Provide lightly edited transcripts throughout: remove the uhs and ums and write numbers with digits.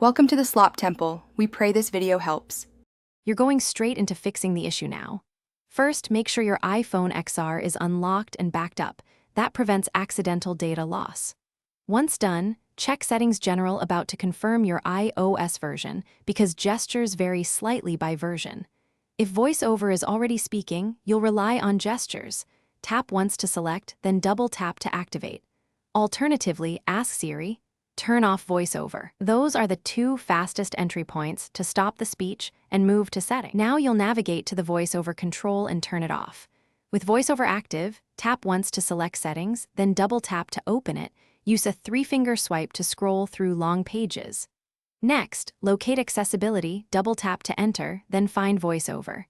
Welcome to the Slop Temple. We pray this video helps. You're going straight into fixing the issue now. First, make sure your iPhone XR is unlocked and backed up. That prevents accidental data loss. Once done, check Settings General about to confirm your iOS version because gestures vary slightly by version. If VoiceOver is already speaking, you'll rely on gestures. Tap once to select, then double tap to activate. Alternatively, ask Siri, turn off VoiceOver. Those are the two fastest entry points to stop the speech and move to settings. Now you'll navigate to the VoiceOver control and turn it off. With VoiceOver active, tap once to select settings, then double tap to open it. Use a 3-finger swipe to scroll through long pages. Next, locate accessibility, double tap to enter, then find VoiceOver.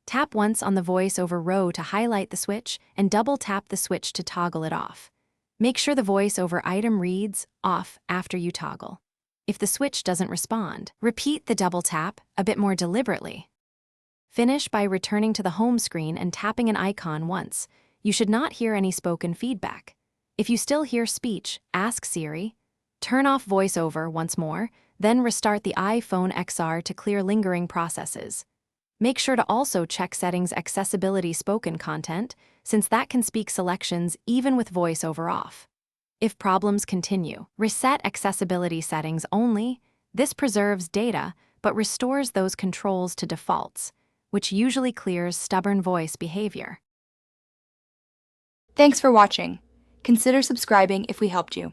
Tap once on the VoiceOver row to highlight the switch and double tap the switch to toggle it off. Make sure the VoiceOver item reads off after you toggle. If the switch doesn't respond, repeat the double tap a bit more deliberately. Finish by returning to the home screen and tapping an icon once. You should not hear any spoken feedback. If you still hear speech, ask Siri, turn off VoiceOver once more, then restart the iPhone XR to clear lingering processes. Make sure to also check Settings Accessibility Spoken Content, since that can speak selections even with VoiceOver off. If problems continue, reset accessibility settings only. This preserves data, but restores those controls to defaults, which usually clears stubborn voice behavior. Thanks for watching. Consider subscribing if we helped you.